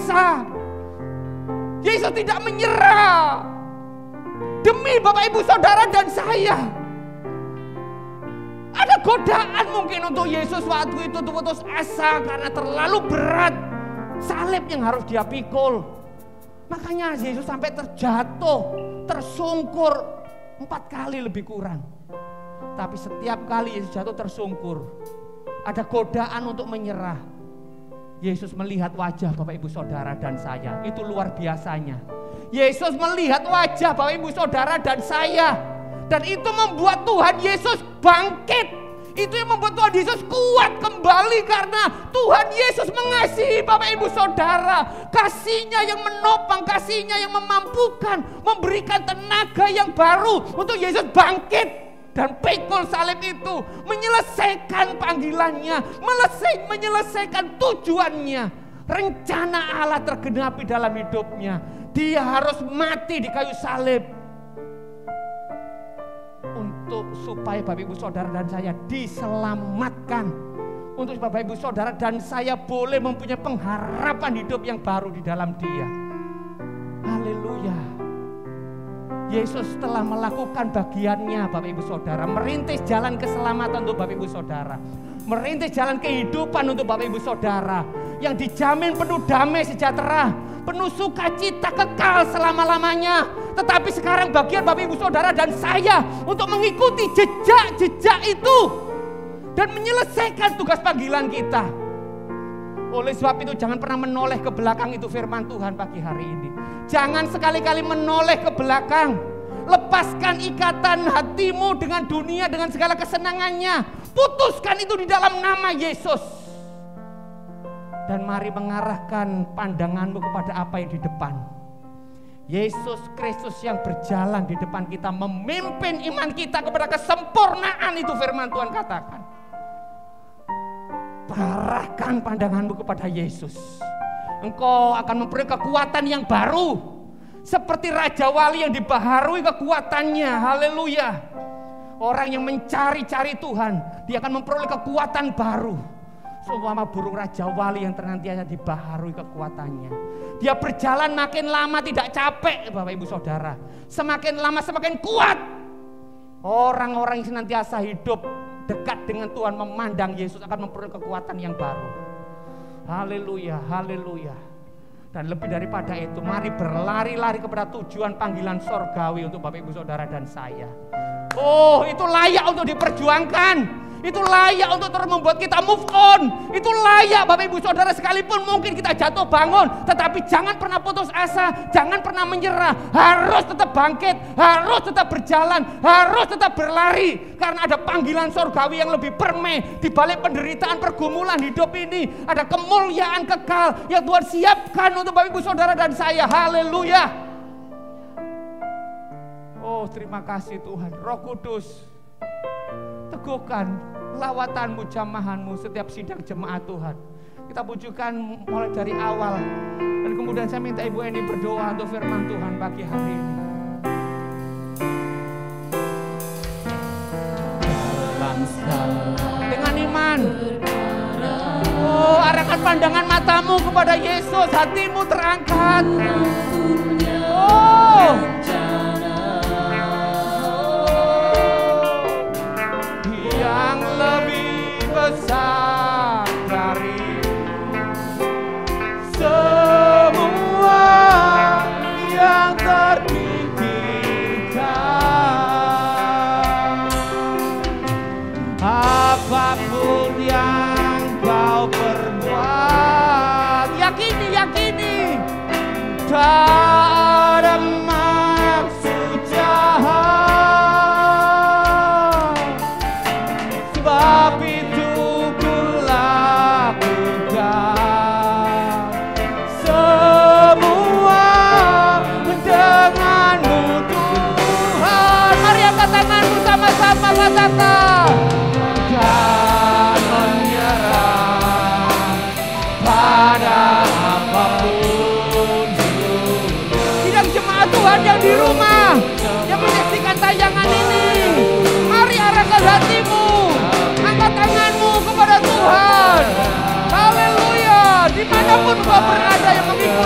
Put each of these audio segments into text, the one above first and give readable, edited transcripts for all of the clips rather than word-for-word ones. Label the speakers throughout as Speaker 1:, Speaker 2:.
Speaker 1: asa. Yesus tidak menyerah demi Bapak Ibu Saudara dan saya. Ada godaan mungkin untuk Yesus waktu itu untuk putus asa karena terlalu berat salib yang harus dia pikul. Makanya Yesus sampai terjatuh, tersungkur 4 kali lebih kurang. Tapi setiap kali Yesus jatuh tersungkur, ada godaan untuk menyerah. Yesus melihat wajah Bapak Ibu Saudara dan saya, itu luar biasanya. Yesus melihat wajah Bapak Ibu Saudara dan saya, dan itu membuat Tuhan Yesus bangkit. Itu yang membuat Tuhan Yesus kuat kembali karena Tuhan Yesus mengasihi Bapak Ibu Saudara. Kasih-Nya yang menopang, Kasih-Nya yang memampukan, memberikan tenaga yang baru untuk Yesus bangkit dan pikul salib itu, menyelesaikan panggilannya, menyelesaikan tujuannya. Rencana Allah tergenapi dalam hidupnya. Dia harus mati di kayu salib untuk supaya Bapak Ibu Saudara dan saya diselamatkan, untuk Bapak Ibu Saudara dan saya boleh mempunyai pengharapan hidup yang baru di dalam Dia. Haleluya. Yesus telah melakukan bagiannya Bapak Ibu Saudara, merintis jalan keselamatan untuk Bapak Ibu Saudara, merintis jalan kehidupan untuk Bapak Ibu Saudara yang dijamin penuh damai sejahtera, penuh sukacita kekal selama-lamanya. Tetapi sekarang bagian Bapak Ibu Saudara dan saya untuk mengikuti jejak-jejak itu dan menyelesaikan tugas panggilan kita. Oleh sebab itu jangan pernah menoleh ke belakang, itu firman Tuhan pagi hari ini. Jangan sekali-kali menoleh ke belakang. Lepaskan ikatan hatimu dengan dunia, dengan segala kesenangannya. Putuskan itu di dalam nama Yesus. Dan mari mengarahkan pandanganmu kepada apa yang di depan. Yesus Kristus yang berjalan di depan kita, memimpin iman kita kepada kesempurnaan, itu firman Tuhan katakan. Arahkan pandanganmu kepada Yesus. Engkau akan memperoleh kekuatan yang baru, seperti Raja Wali yang dibaharui kekuatannya. Haleluya. Orang yang mencari-cari Tuhan, dia akan memperoleh kekuatan baru. Seumpama burung Raja Wali yang senantiasa dibaharui kekuatannya. Dia berjalan makin lama tidak capek Bapak Ibu Saudara. Semakin lama semakin kuat. Orang-orang yang senantiasa hidup dekat dengan Tuhan, memandang Yesus, akan memperoleh kekuatan yang baru. Haleluya, haleluya. Dan lebih daripada itu, mari berlari-lari kepada tujuan panggilan sorgawi untuk Bapak Ibu Saudara dan saya. Oh, itu layak untuk diperjuangkan. Itu layak untuk terus membuat kita move on. Itu layak Bapak Ibu Saudara, sekalipun mungkin kita jatuh bangun, tetapi jangan pernah putus asa, jangan pernah menyerah. Harus tetap bangkit, harus tetap berjalan, harus tetap berlari. Karena ada panggilan sorgawi yang lebih permai. Di balik penderitaan pergumulan hidup ini, ada kemuliaan kekal yang Tuhan siapkan untuk Bapak Ibu Saudara dan saya. Haleluya. Oh, terima kasih Tuhan. Roh Kudus, teguhkan lawatanmu, jamahanmu setiap sidang jemaat Tuhan. Kita pujukan mulai dari awal, dan kemudian saya minta Ibu Eni berdoa untuk firman Tuhan pagi hari ini. Dengan iman, oh, arahkan pandangan matamu kepada Yesus, hatimu terangkat. Oh, yang lebih besar dari semua yang terpikirkan. Apapun yang kau perbuat, yakini, tak ada maksud jahat. Sebab itu ku lakukan semua denganmu Tuhan. Mari angkat tanganmu sama-sama, katakan. Dan menyerah pada apapun sidang jemaat Tuhan yang di rumah, yang menyaksikan tayangan ini, mari arahkan hatimu, angkat tanganmu kepada Tuhan. Haleluya. Dimanapun kau berada yang mengikuti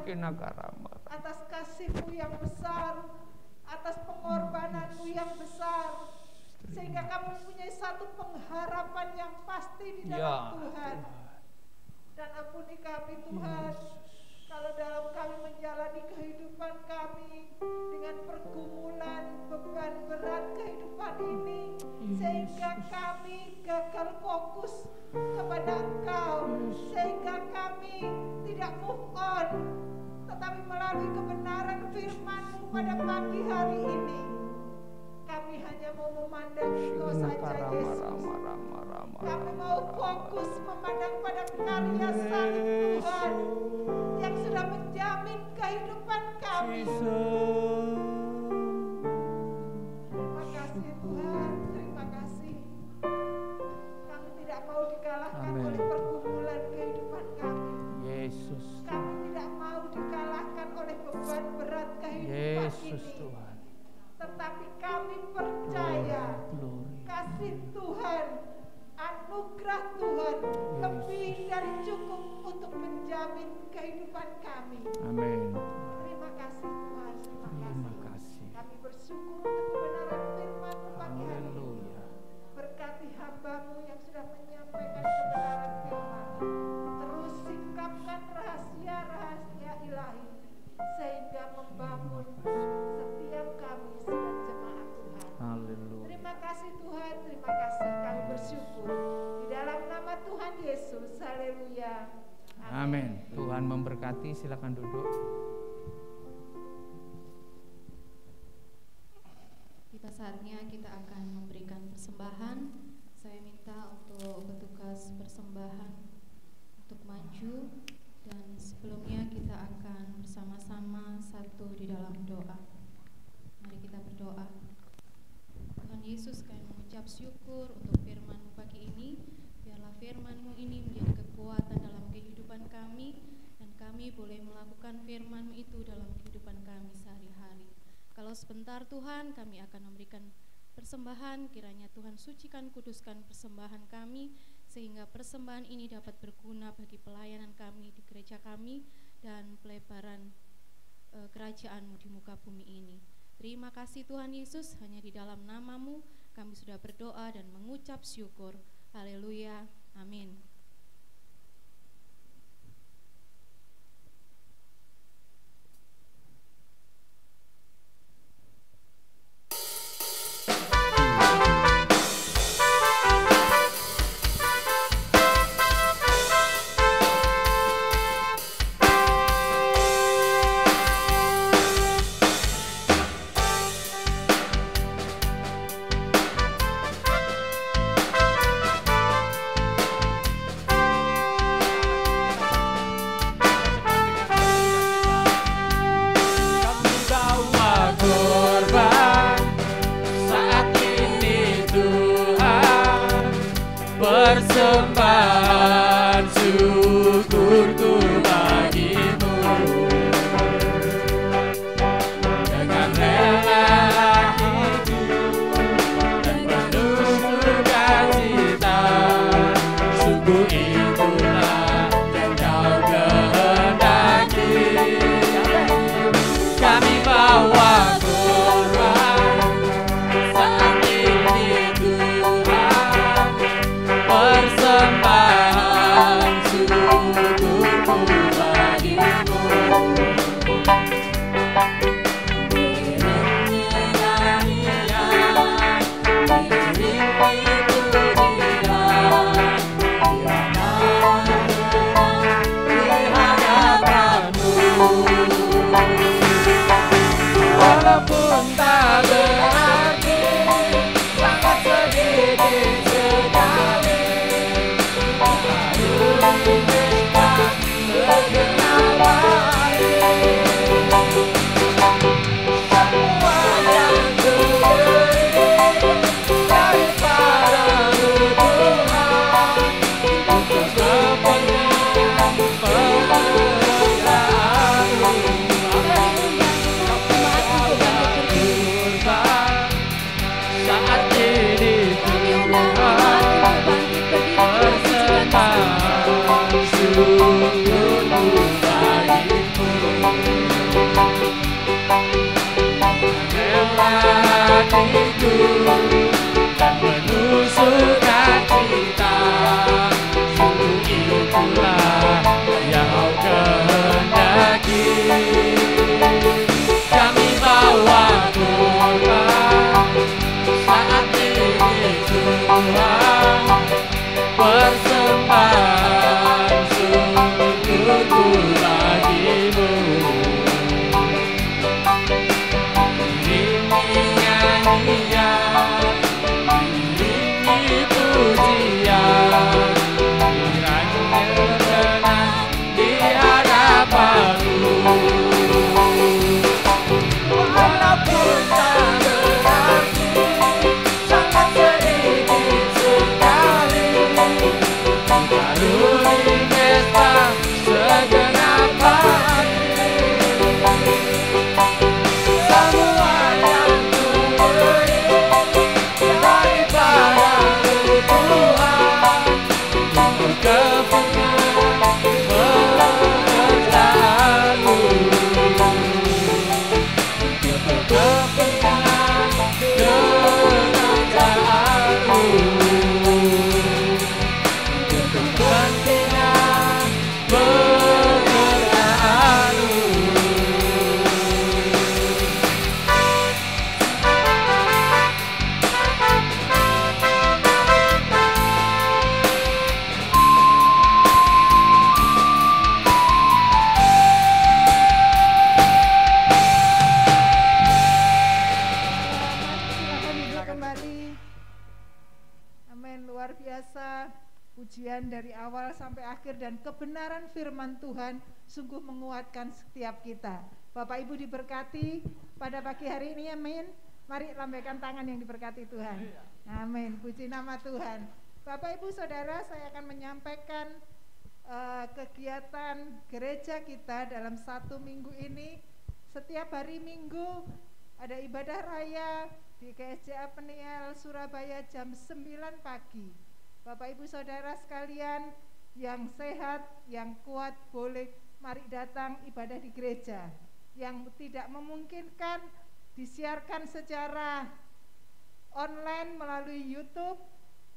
Speaker 2: atas kasih-Mu yang besar, atas pengorbananmu yang besar, sehingga kami mempunyai satu pengharapan yang pasti di dalam Tuhan. Dan ampuni kami Tuhan, kalau dalam kami menjalani kehidupan kami dengan pergumulan beban berat kehidupan ini, sehingga kami gagal fokus kepada Engkau, sehingga kami tidak move on, tetapi melalui kebenaran firman-Mu pada pagi hari ini, kami hanya mau memandang Engkau saja, Yesus. Kami mau fokus memandang pada karya salib Tuhan yang sudah menjamin kehidupan kami. Terima kasih Tuhan, terima kasih. Kami tidak mau dikalahkan oleh pergumulan kehidupan kami.
Speaker 1: Yesus.
Speaker 2: Kami tidak mau dikalahkan oleh beban berat kehidupan ini.
Speaker 1: Tuhan.
Speaker 2: Tetapi kami percaya kasih Tuhan, anugerah Tuhan lebih dari cukup untuk menjamin kehidupan kami.
Speaker 1: Amin.
Speaker 2: Terima kasih Tuhan, terima kasih. Kami bersyukur untuk kebenaran firman-Mu pagi hari ini. Berkati hamba-Mu yang sudah menyampaikan kebenaran firman-Mu. Terus singkapkan rahasia-rahasia ilahi sehingga membangun setiap kami sedang jemaat Tuhan.
Speaker 1: Haleluya.
Speaker 2: Terima kasih Tuhan, terima kasih, kami bersyukur di dalam nama Tuhan Yesus. Haleluya.
Speaker 1: Amin. Tuhan memberkati, silakan duduk.
Speaker 3: Kita saatnya kita akan memberikan persembahan. Saya minta untuk petugas persembahan untuk maju, dan sebelumnya kita akan bersama-sama satu di dalam doa. Mari kita berdoa. Tuhan Yesus, kami mengucap syukur untuk firman-Mu pagi ini. Biarlah firman-Mu ini menjadi kekuatan dalam kehidupan kami, dan kami boleh melakukan firman-Mu itu dalam kehidupan kami sehari-hari. Kalau sebentar Tuhan, kami akan memberikan persembahan, kiranya Tuhan sucikan, kuduskan persembahan kami, sehingga persembahan ini dapat berguna bagi pelayanan kami di gereja kami dan pelebaran kerajaan-Mu di muka bumi ini. Terima kasih Tuhan Yesus, hanya di dalam nama-Mu kami sudah berdoa dan mengucap syukur. Haleluya, amin.
Speaker 1: kami bawa korban saat ini Tuhan, persembahan sungguh bagimu. Iringi nyanyian, iringi pujian, kiranya tenang di hadapanmu. Walaupun tak berarti, sangat sedikit sekali, karuni pesta segenap hati. Semua yang ku beri daripadamu Tuhan, untuk kepentingan pekerjaanmu, untuk kepentingan kerjaanmu, untuk kepentingan pekerjaanmu.
Speaker 2: Silakan duduk kembali. Amin, luar biasa. Pujian dari awal sampai akhir dan kebenaran firman Tuhan sungguh menguatkan setiap kita. Bapak Ibu diberkati pada pagi hari ini, amin. Mari lambaikan tangan yang diberkati Tuhan. Amin, puji nama Tuhan. Bapak Ibu Saudara, saya akan menyampaikan kegiatan gereja kita dalam 1 minggu ini. Setiap hari Minggu ada ibadah raya di GSJA Peniel Surabaya jam 9 pagi. Bapak Ibu Saudara sekalian yang sehat, yang kuat, boleh mari datang ibadah di gereja. Yang tidak memungkinkan disiarkan secara online melalui YouTube.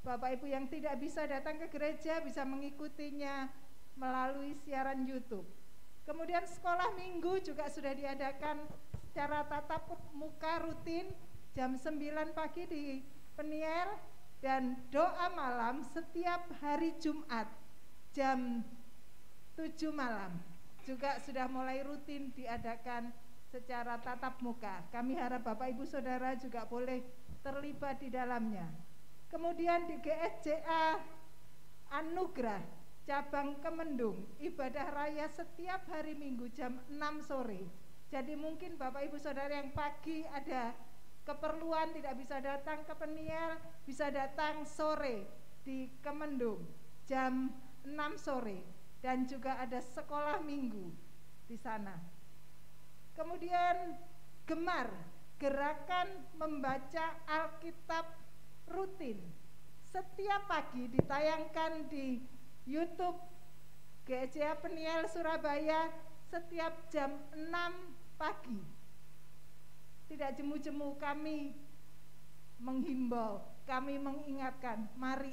Speaker 2: Bapak Ibu yang tidak bisa datang ke gereja bisa mengikutinya melalui siaran YouTube. Kemudian sekolah minggu juga sudah diadakan secara tatap muka rutin jam 9 pagi di Peniel, dan doa malam setiap hari Jumat jam 7 malam juga sudah mulai rutin diadakan secara tatap muka. Kami harap Bapak Ibu Saudara juga boleh terlibat di dalamnya. Kemudian di GSJA Anugerah cabang Kemendung, ibadah raya setiap hari Minggu jam 6 sore. Jadi mungkin Bapak Ibu Saudara yang pagi ada keperluan tidak bisa datang ke Peniel, bisa datang sore di Kemendung jam 6 sore, dan juga ada sekolah minggu di sana. Kemudian Gemar, gerakan membaca Alkitab rutin setiap pagi ditayangkan di YouTube GSJA Peniel Surabaya setiap jam 6 pagi. Tidak jemu-jemu kami menghimbau, kami mengingatkan, mari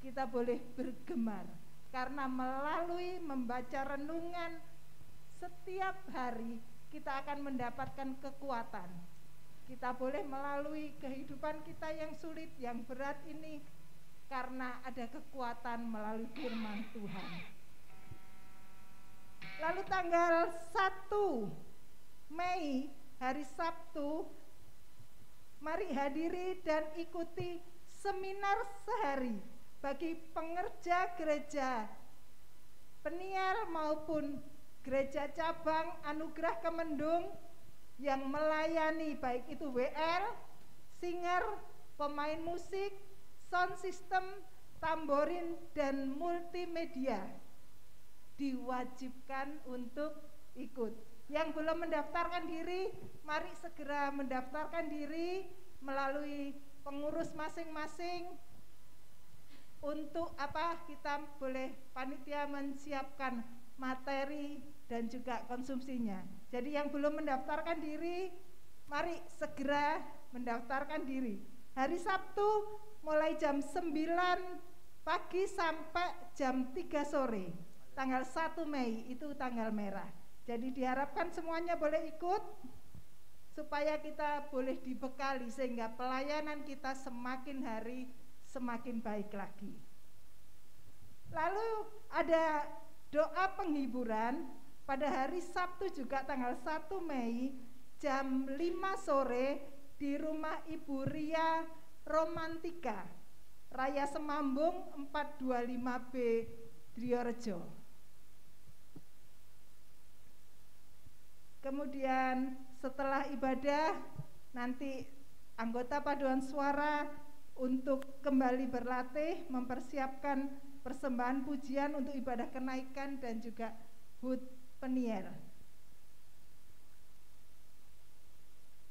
Speaker 2: kita boleh bergemar, karena melalui membaca renungan setiap hari kita akan mendapatkan kekuatan. Kita boleh melalui kehidupan kita yang sulit, yang berat ini, karena ada kekuatan melalui firman Tuhan. Lalu tanggal 1 Mei hari Sabtu, mari hadiri dan ikuti seminar sehari bagi pengerja gereja Peniel maupun gereja cabang Anugerah Kemendung yang melayani baik itu WL, singer, pemain musik, sound system, tamborin, dan multimedia. Diwajibkan untuk ikut. Yang belum mendaftarkan diri, mari segera mendaftarkan diri melalui pengurus masing-masing. Untuk apa kita boleh panitia mensiapkan materi dan juga konsumsinya. Jadi yang belum mendaftarkan diri, mari segera mendaftarkan diri. Hari Sabtu mulai jam 9 pagi sampai jam 3 sore. Tanggal 1 Mei itu tanggal merah. Jadi diharapkan semuanya boleh ikut supaya kita boleh dibekali sehingga pelayanan kita semakin hari semakin baik lagi. Lalu ada doa penghiburan pada hari Sabtu juga tanggal 1 Mei jam 5 sore di rumah Ibu Ria Romantika, Raya Semambung 425B Driorejo. Kemudian setelah ibadah nanti anggota paduan suara untuk kembali berlatih mempersiapkan persembahan pujian untuk ibadah kenaikan dan juga hut penyiar.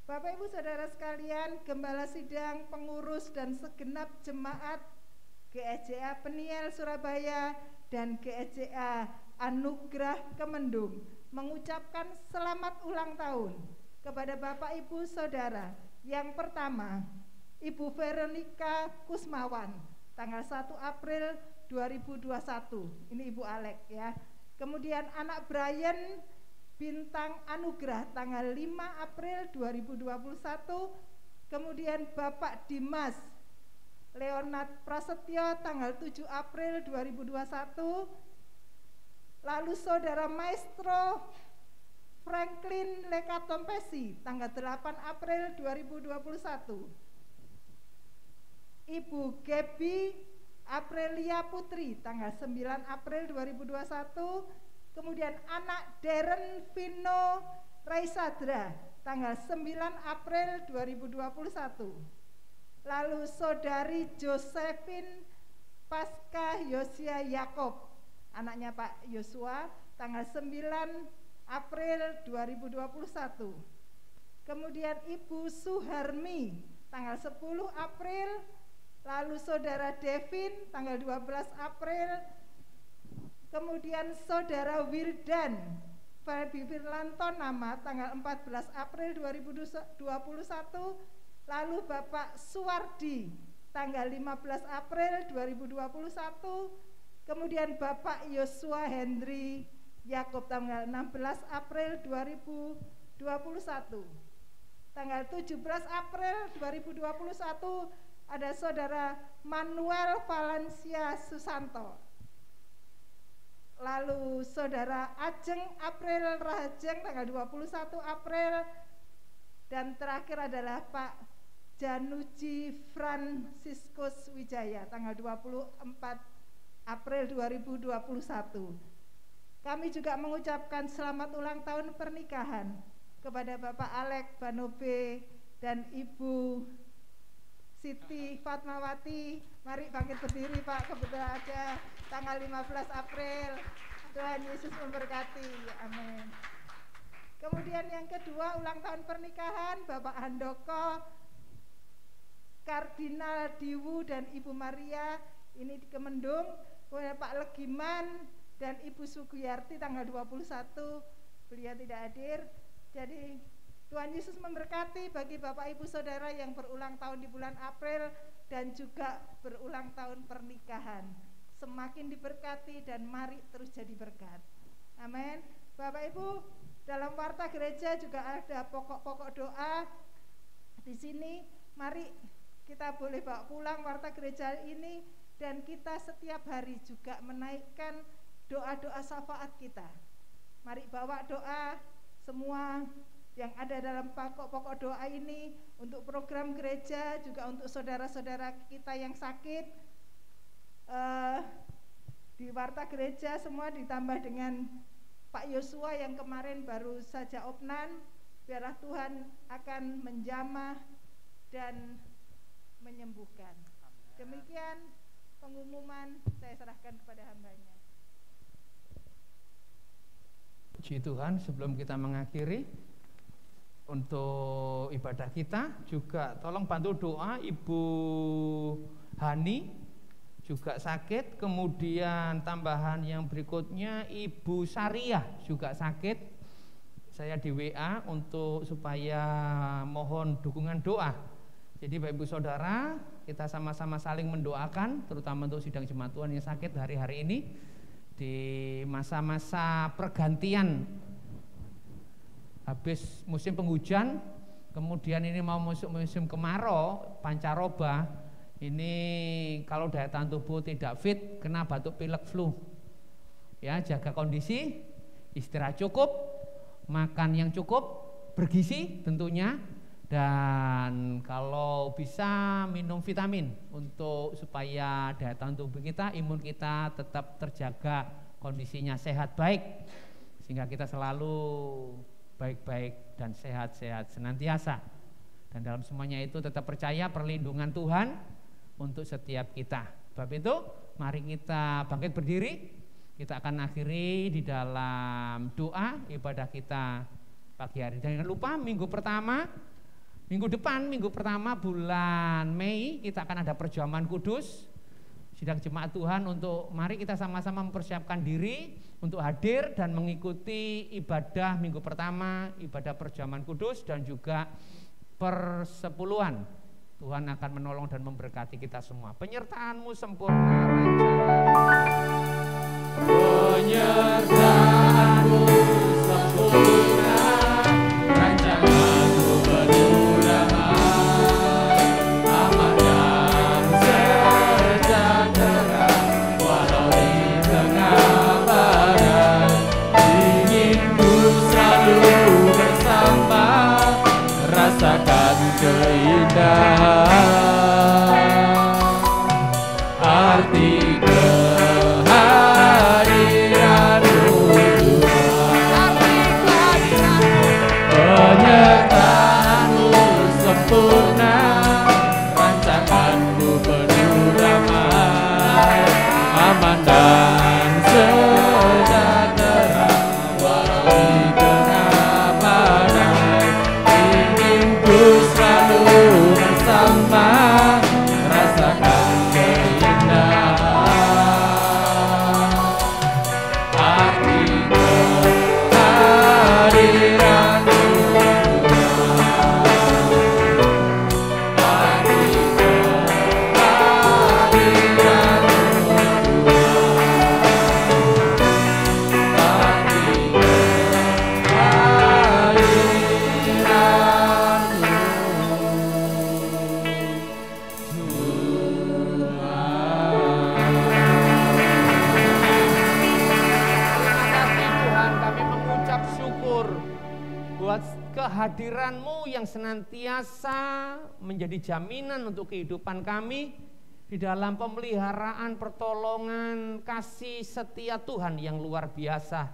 Speaker 2: Bapak Ibu Saudara sekalian, gembala sidang, pengurus dan segenap jemaat GEJA Peniel Surabaya dan GEJA Anugerah Kemendung mengucapkan selamat ulang tahun kepada Bapak Ibu Saudara. Yang pertama, Ibu Veronica Kusmawan, tanggal 1 April 2021. Ini Ibu Alek ya. Kemudian anak Brian Bintang Anugerah, tanggal 5 April 2021. Kemudian Bapak Dimas Leonard Prasetyo, tanggal 7 April 2021. Lalu Saudara Maestro Franklin Lekatompesi, tanggal 8 April 2021. Ibu Gaby Aprilia Putri, tanggal 9 April 2021. Kemudian anak Darren Vino Raisadra, tanggal 9 April 2021. Lalu Saudari Josephine Pasca Yosia Yakob, anaknya Pak Yosua, tanggal 9 April 2021. Kemudian Ibu Suharmi, tanggal 10 April. Lalu Saudara Devin, tanggal 12 April. Kemudian Saudara Wildan Fabi Firlanto Nama, tanggal 14 April 2021. Lalu Bapak Suwardi, tanggal 15 April 2021. Kemudian Bapak Yosua Hendri Yakob, tanggal 16 April 2021. Tanggal 17 April 2021 ada Saudara Manuel Valencia Susanto. Lalu Saudara Ajeng April Rahajeng, tanggal 21 April. Dan terakhir adalah Pak Januji Franciscus Wijaya, tanggal 24 April 2021. Kami juga mengucapkan selamat ulang tahun pernikahan kepada Bapak Alek Banobe dan Ibu Siti Fatmawati. Mari bangkit berdiri Pak, kebetulan ada tanggal 15 April. Tuhan Yesus memberkati, amin. Kemudian yang kedua, ulang tahun pernikahan Bapak Handoko Kardinal Diwu dan Ibu Maria, ini di Kemendung. Kemudian Pak Legiman dan Ibu Sugiyarti, tanggal 21, beliau tidak hadir. Jadi Tuhan Yesus memberkati bagi Bapak Ibu Saudara yang berulang tahun di bulan April dan juga berulang tahun pernikahan. Semakin diberkati dan mari terus jadi berkat. Amin. Bapak Ibu, dalam warta gereja juga ada pokok-pokok doa. Di sini mari kita boleh bawa pulang warta gereja ini dan kita setiap hari juga menaikkan doa-doa syafaat kita. Mari bawa doa semua yang ada dalam pokok-pokok doa ini untuk program gereja, juga untuk saudara-saudara kita yang sakit. Di warta gereja semua ditambah dengan Pak Yosua yang kemarin baru saja opnan. Biarlah Tuhan akan menjamah dan menyembuhkan. Demikian pengumuman, saya serahkan kepada hambanya.
Speaker 1: Puji Tuhan, sebelum kita mengakhiri untuk ibadah kita, juga tolong bantu doa Ibu Hani juga sakit. Kemudian tambahan yang berikutnya Ibu Syariah juga sakit. Saya di WA untuk supaya mohon dukungan doa. Jadi Bapak Ibu Saudara, kita sama-sama saling mendoakan, terutama untuk sidang jemaat Tuhan yang sakit hari-hari ini di masa-masa pergantian habis musim penghujan, kemudian ini mau masuk musim kemarau, pancaroba. Ini kalau daya tahan tubuh tidak fit, kena batuk pilek flu. Ya, jaga kondisi, istirahat cukup, makan yang cukup, bergizi tentunya, dan kalau bisa minum vitamin untuk supaya daya tahan tubuh kita, imun kita tetap terjaga, kondisinya sehat baik, sehingga kita selalu baik-baik dan sehat-sehat senantiasa. Dan dalam semuanya itu tetap percaya perlindungan Tuhan untuk setiap kita. Sebab itu mari kita bangkit berdiri. Kita akan akhiri di dalam doa ibadah kita pagi hari. Dan jangan lupa minggu pertama bulan Mei kita akan ada perjamuan kudus, sidang jemaat Tuhan. Untuk mari kita sama-sama mempersiapkan diri untuk hadir dan mengikuti ibadah minggu pertama, ibadah perjamuan kudus dan juga persepuluhan. Tuhan akan menolong dan memberkati kita semua. Penyertaan-Mu sempurna, penyertaan-Mu sempurna, rancangan-Mu penuh damai, aman dan sejahtera, walau di tengah badai, inginku selalu bersama, rasakan keindahan. Arti kehadiran-Mu Tuhan, penyertaan-Mu sempurna, rancangan-Mu penuh damai, aman dan sejahtera, walau di tengah badai, ingin ku selalu bersama, rasakan kehadiran-Mu yang senantiasa menjadi jaminan untuk kehidupan kami di dalam pemeliharaan, pertolongan, kasih setia Tuhan yang luar biasa.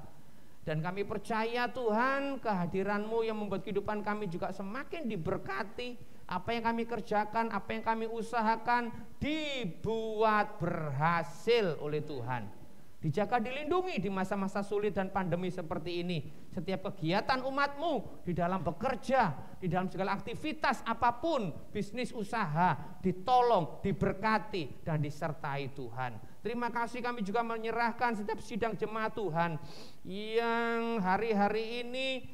Speaker 1: Dan kami percaya Tuhan, kehadiran-Mu yang membuat kehidupan kami juga semakin diberkati. Apa yang kami kerjakan, apa yang kami usahakan dibuat berhasil oleh Tuhan. Dijaga, dilindungi di masa-masa sulit dan pandemi seperti ini. Setiap kegiatan umat-Mu di dalam bekerja, di dalam segala aktivitas apapun, bisnis usaha, ditolong, diberkati, dan disertai Tuhan. Terima kasih, kami juga menyerahkan setiap sidang jemaat Tuhan yang hari-hari ini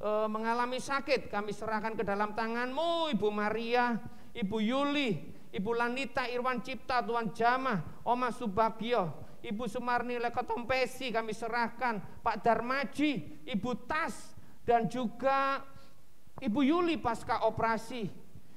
Speaker 1: mengalami sakit. Kami serahkan ke dalam tangan-Mu, Ibu Maria, Ibu Yuli, Ibu Lanita, Irwan Cipta, Tuan Jamah, Oma Subagio, Ibu Sumarni Lekotompesi kami serahkan, Pak Darmaji, Ibu Tas, dan juga Ibu Yuli pasca operasi,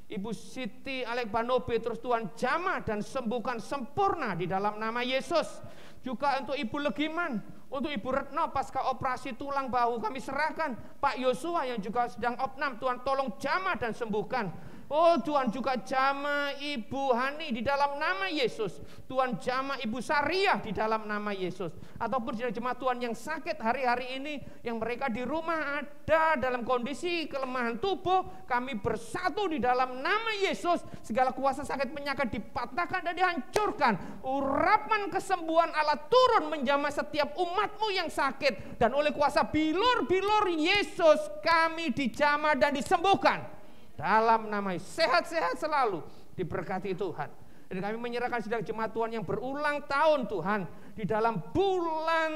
Speaker 1: Ibu Siti Alekbanobe, terus Tuhan jamah dan sembuhkan sempurna di dalam nama Yesus. Juga untuk Ibu Legiman, untuk Ibu Retno pasca operasi tulang bahu kami serahkan, Pak Yosua yang juga sedang opnam, Tuhan tolong jamah dan sembuhkan. Oh Tuhan juga jamah Ibu Hani di dalam nama Yesus. Tuhan jamah Ibu Sariah di dalam nama Yesus. Ataupun jemaat Tuhan yang sakit hari-hari ini, yang mereka di rumah ada dalam kondisi kelemahan tubuh, kami bersatu di dalam nama Yesus. Segala kuasa sakit penyakit dipatahkan dan dihancurkan. Urapan kesembuhan Allah turun menjamah setiap umat-Mu yang sakit. Dan oleh kuasa bilur-bilur Yesus kami dijamah dan disembuhkan. Dalam nama Yesus, sehat-sehat selalu, diberkati Tuhan. Dan kami menyerahkan sidang jemaat Tuhan yang berulang tahun Tuhan, di dalam bulan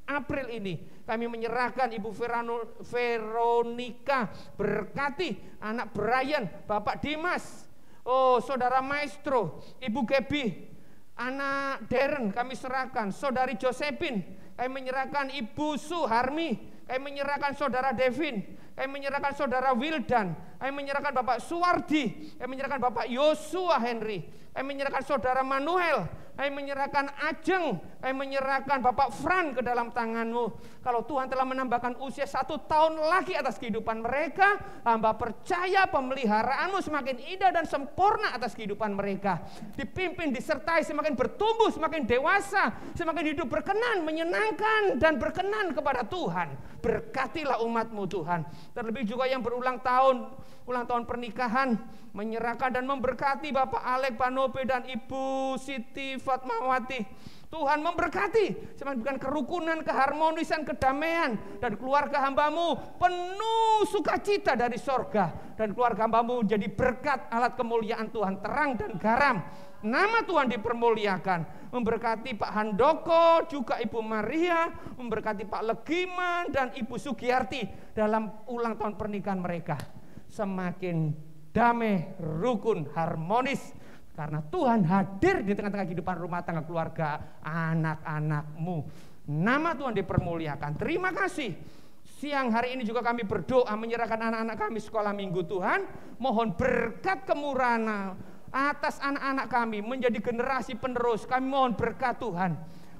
Speaker 1: April ini kami menyerahkan Ibu Veronica, berkati anak Brian, Bapak Dimas, Saudara Maestro, Ibu Gebi, anak Darren kami serahkan, Saudari Josephine, kami menyerahkan Ibu Suharmi, Kami menyerahkan saudara Devin, kami menyerahkan saudara Wildan, kami menyerahkan Bapak Suwardi, kami menyerahkan Bapak Yosua Henry, kami menyerahkan saudara Manuel, kami menyerahkan Ajeng, kami menyerahkan Bapak Fran ke dalam tangan-Mu. Kalau Tuhan telah menambahkan usia 1 tahun lagi atas kehidupan mereka, hamba percaya pemeliharaan-Mu semakin indah dan sempurna atas kehidupan mereka. Dipimpin, disertai, semakin bertumbuh, semakin dewasa, semakin hidup berkenan, menyenangkan, dan berkenan kepada Tuhan. Berkatilah umat-Mu Tuhan. Terlebih juga yang berulang tahun pernikahan, menyerahkan dan memberkati Bapak Alek Panope dan Ibu Siti Fatmawati. Tuhan memberkati, semakin memberikan kerukunan, keharmonisan, kedamaian, dan keluarga hamba-Mu penuh sukacita dari sorga, dan keluarga hamba-Mu jadi berkat, alat kemuliaan Tuhan, terang dan garam. Nama Tuhan dipermuliakan. Memberkati Pak Handoko, juga Ibu Maria, memberkati Pak Legiman dan Ibu Sugiyarti dalam ulang tahun pernikahan mereka. Semakin damai, rukun, harmonis, karena Tuhan hadir di tengah-tengah kehidupan rumah tangga keluarga anak-anak-Mu. Nama Tuhan dipermuliakan. Terima kasih. Siang hari ini juga kami berdoa menyerahkan anak-anak kami sekolah minggu Tuhan. Mohon berkat kemurahan atas anak-anak kami menjadi generasi penerus. Kami mohon berkat Tuhan.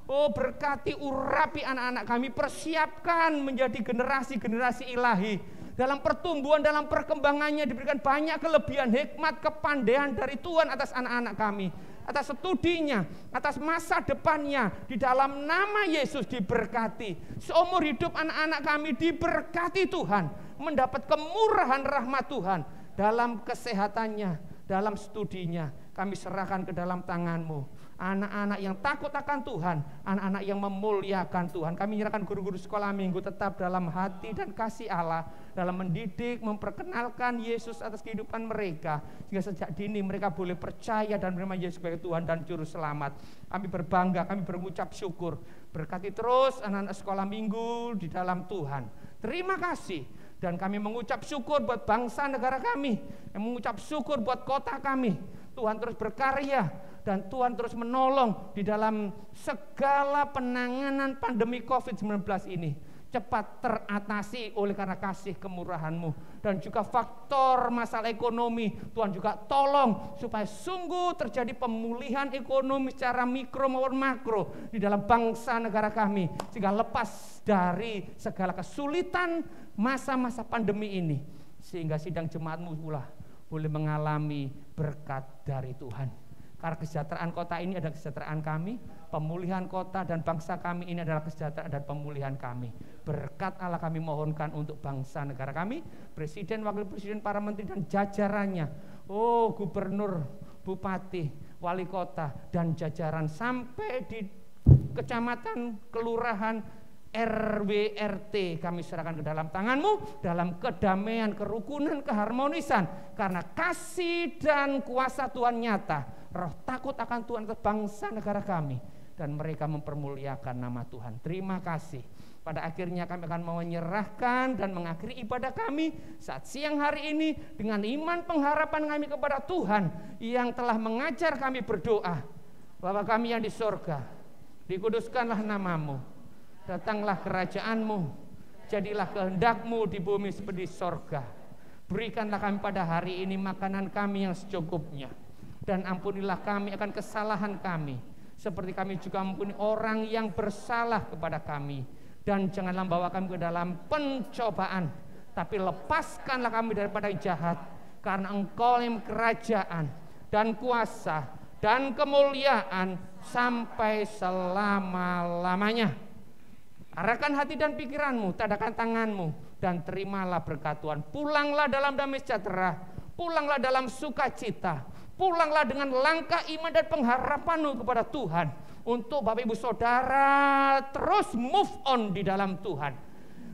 Speaker 1: Oh, berkati, urapi anak-anak kami, persiapkan menjadi generasi-generasi ilahi. Dalam pertumbuhan, dalam perkembangannya diberikan banyak kelebihan, hikmat, kepandaian dari Tuhan atas anak-anak kami, atas studinya, atas masa depannya. Di dalam nama Yesus diberkati. Seumur hidup anak-anak kami diberkati Tuhan, mendapat kemurahan rahmat Tuhan dalam kesehatannya, dalam studinya. Kami serahkan ke dalam tangan-Mu. Anak-anak yang takut akan Tuhan, anak-anak yang memuliakan Tuhan. Kami menyerahkan guru-guru sekolah minggu tetap dalam hati dan kasih Allah, dalam mendidik, memperkenalkan Yesus atas kehidupan mereka, sehingga sejak dini mereka boleh percaya dan menerima Yesus sebagai Tuhan dan Juru Selamat. Kami berbangga, kami mengucap syukur. Berkati terus anak-anak sekolah minggu di dalam Tuhan. Terima kasih. Dan kami mengucap syukur buat bangsa negara kami, mengucap syukur buat kota kami. Tuhan terus berkarya dan Tuhan terus menolong di dalam segala penanganan pandemi COVID-19 ini. Cepat teratasi oleh karena kasih kemurahan-Mu. Dan juga faktor masalah ekonomi, Tuhan juga tolong supaya sungguh terjadi pemulihan ekonomi secara mikro maupun makro di dalam bangsa negara kami, sehingga lepas dari segala kesulitan masa-masa pandemi ini, sehingga sidang jemaat-Mu pula boleh mengalami berkat dari Tuhan. Karena kesejahteraan kota ini adalah kesejahteraan kami, pemulihan kota dan bangsa kami ini adalah kesejahteraan dan pemulihan kami. Berkat Allah kami mohonkan untuk bangsa negara kami, presiden, wakil presiden, para menteri dan jajarannya. Oh, gubernur, bupati, wali kota dan jajaran sampai di kecamatan, kelurahan, RW, RT kami serahkan ke dalam tangan-Mu, dalam kedamaian, kerukunan, keharmonisan. Karena kasih dan kuasa Tuhan nyata, roh takut akan Tuhan atas bangsa negara kami, dan mereka mempermuliakan nama Tuhan. Terima kasih. Pada akhirnya kami akan menyerahkan dan mengakhiri ibadah kami saat siang hari ini dengan iman pengharapan kami kepada Tuhan yang telah mengajar kami berdoa. Bapa kami yang di sorga, dikuduskanlah nama-Mu, datanglah kerajaan-Mu, jadilah kehendak-Mu di bumi seperti di sorga. Berikanlah kami pada hari ini makanan kami yang secukupnya, dan ampunilah kami akan kesalahan kami, seperti kami juga mengampuni orang yang bersalah kepada kami. Dan janganlah bawa kami ke dalam pencobaan, tapi lepaskanlah kami daripada yang jahat, karena Engkau yang kerajaan dan kuasa dan kemuliaan sampai selama-lamanya. Arahkan hati dan pikiran-Mu, tadakan tangan-Mu, dan terimalah berkat Tuhan. Pulanglah dalam damai sejahtera, pulanglah dalam sukacita, pulanglah dengan langkah iman dan pengharapan-Mu kepada Tuhan. Untuk Bapak Ibu Saudara terus move on di dalam Tuhan.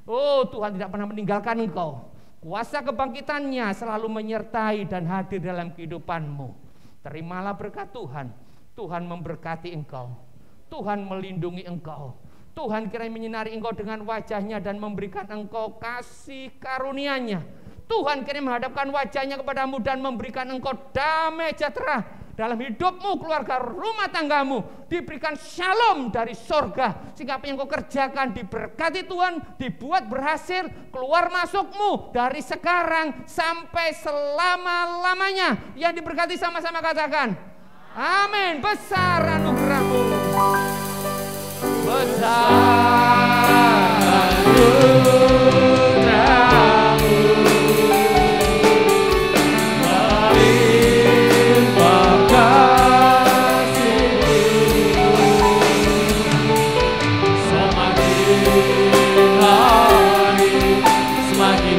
Speaker 1: Oh, Tuhan tidak pernah meninggalkan engkau. Kuasa kebangkitannya selalu menyertai dan hadir dalam kehidupan-Mu. Terimalah berkat Tuhan. Tuhan memberkati engkau, Tuhan melindungi engkau, Tuhan kiranya menyinari engkau dengan wajahnya dan memberikan engkau kasih karunia-Nya. Tuhan kiranya menghadapkan wajahnya kepadamu dan memberikan engkau damai sejahtera dalam hidupmu, keluarga, rumah tanggamu, diberikan shalom dari sorga, sehingga apa yang kau kerjakan diberkati Tuhan, dibuat berhasil, keluar masukmu dari sekarang sampai selama-lamanya. Yang diberkati sama-sama katakan amin. Besar anugerahmu, besar anugerahmu, semakin hari semakin